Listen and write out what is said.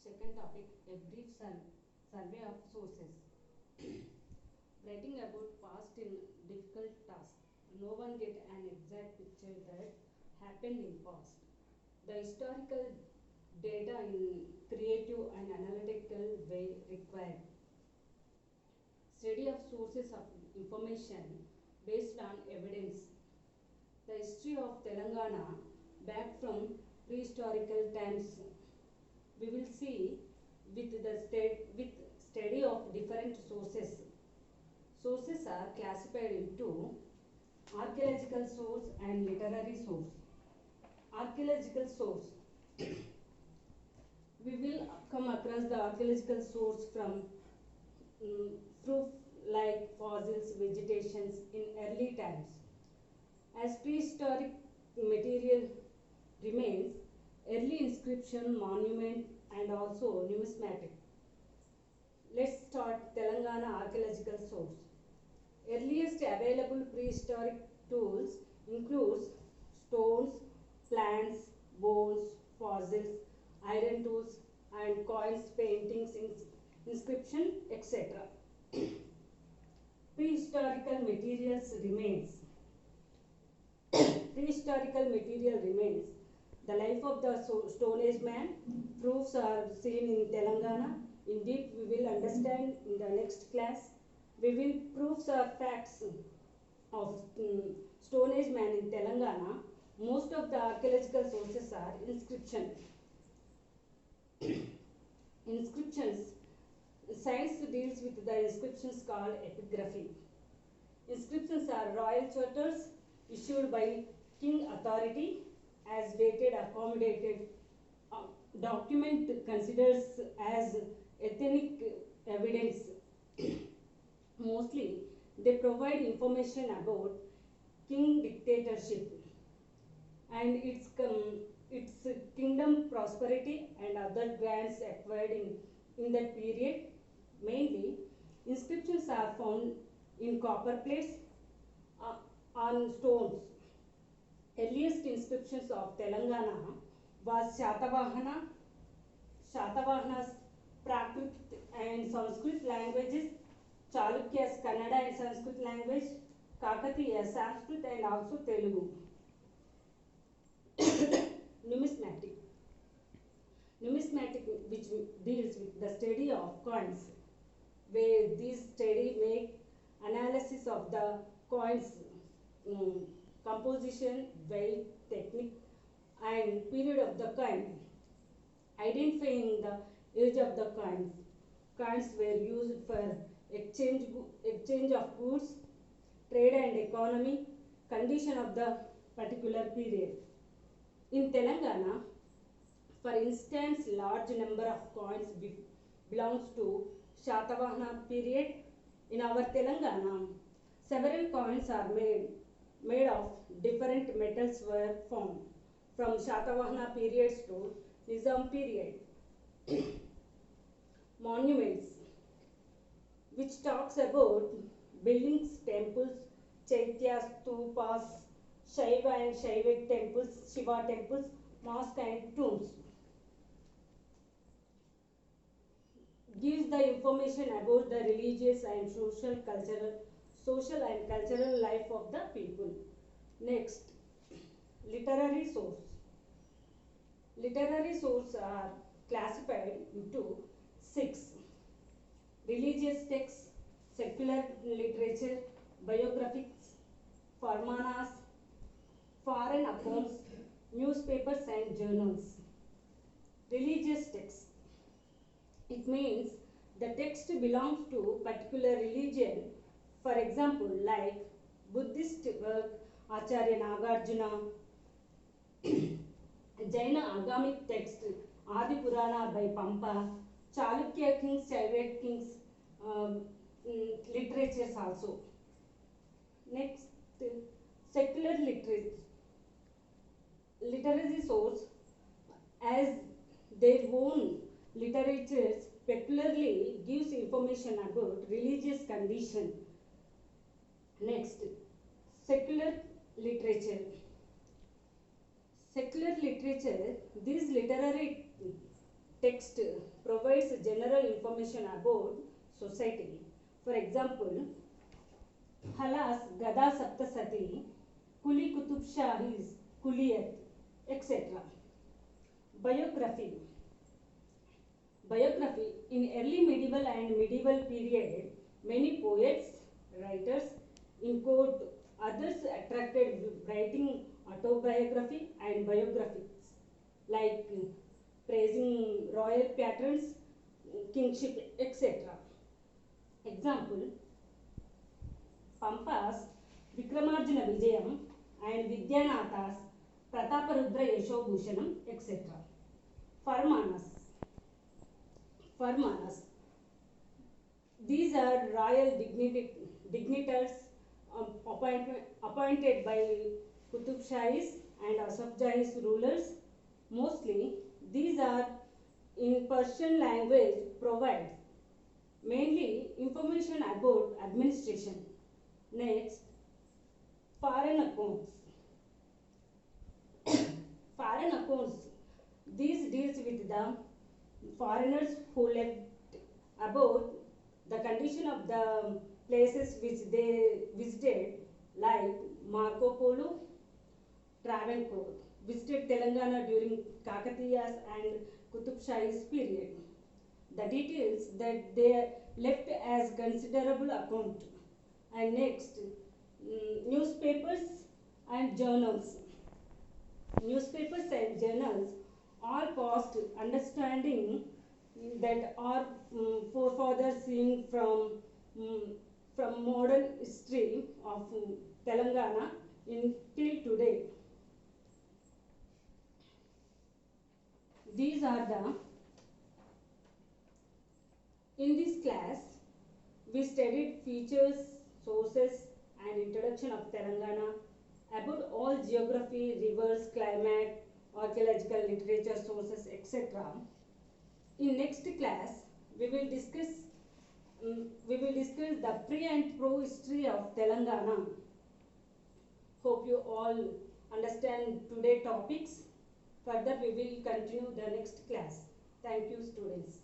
Second topic, a brief survey of sources. Writing about past in difficult task. No one get an exact picture that happened in past. The historical data in creative and analytical way required. Study of sources of information based on evidence. The history of Telangana back from prehistorical times. We will see with study of different sources. Sources are classified into archaeological source and literary source. Archaeological source. We will come across the archaeological source from proof like fossils, vegetations in early times. As prehistoric material remains, early inscription, monument and also numismatic. Let's start Telangana archaeological source. Earliest available prehistoric tools includes stones, plants, bones, fossils, iron tools and coins, paintings, inscription, etc. Prehistorical materials remains. Prehistorical material remains. The life of the Stone Age man, proofs are seen in Telangana. In deep we will understand in the next class. We will proofs or facts of Stone Age man in Telangana. Most of the archaeological sources are inscription. Inscriptions. Science deals with the inscriptions called epigraphy. Inscriptions are royal charters issued by king authority as dated accommodated document considers as ethnic evidence. Mostly they provide information about king dictatorship and its kingdom prosperity and other grants acquired in that period. Mainly inscriptions are found in copper plates on stones. Earliest inscriptions of Telangana was Shatavahana's Prakrit and Sanskrit languages, Chalukya's Kannada and Sanskrit language, Kakatiya Sanskrit and also Telugu. Numismatic. Numismatic, which deals with the study of coins, where this study make analysis of the coins composition, weight, technique and period of the coin, identifying the age of the coins. Coins were used for exchange of goods, trade and economy, condition of the particular period. In Telangana, for instance, large number of coins belongs to Shatavahana period. In our Telangana, several coins are made of different metals were formed from Shatavahana periods to Nizam period. Monuments, which talks about buildings, temples, chaityas, stupas, Shaiva and Shaivic temples, Shiva temples, mosques and tombs. Gives the information about the religious and social and cultural life of the people. Next, literary source. Literary sources are classified into 6. Religious texts, secular literature, biographies, farmanas, foreign accounts, newspapers and journals. Religious texts. It means the text belongs to particular religion. For example, like Buddhist work, Acharya Nagarjuna, Jaina Agamic text, Adi Purana by Pampa, Chalukya kings, Shaiva kings, literatures also. Next, secular literature. Literary source as their own literatures peculiarly gives information about religious condition. Next, secular literature. Secular literature, these literary text provides general information about society. For example, Halas Gada Saptasati, Kuli Kutub Shahis, Kuliyat, etc. Biography. Biography. In early medieval and medieval period, many poets, writers, in quote, others attracted writing autobiography and biographies, like praising royal patrons, kingship, etc. Example, Pampas Vikramarjuna Vijayam and Vidyanathas Prataparudra Yashobhushanam, etc. Farmanas. Farmanas. These are royal dignitaries appointed by Qutub Shahis and Asafjahis rulers. Mostly, these are in Persian language provides mainly information about administration. Next, foreign accounts. Foreign accounts. These deals with the foreigners who left, about the condition of the places which they visited, like Marco Polo Travancore visited Telangana during Kakatiyas and Qutub Shahi's period. The details that they left as considerable account. And next, newspapers and journals. Newspapers and journals all past understanding that our forefathers seen from modern history of Telangana in till today. These are the, in this class we studied features, sources and introduction of Telangana, about all geography, rivers, climate, archaeological literature sources, etc. In next class we will discuss the pre and pro history of Telangana. Hope you all understand today's topics. Further we will continue the next class. Thank you, students.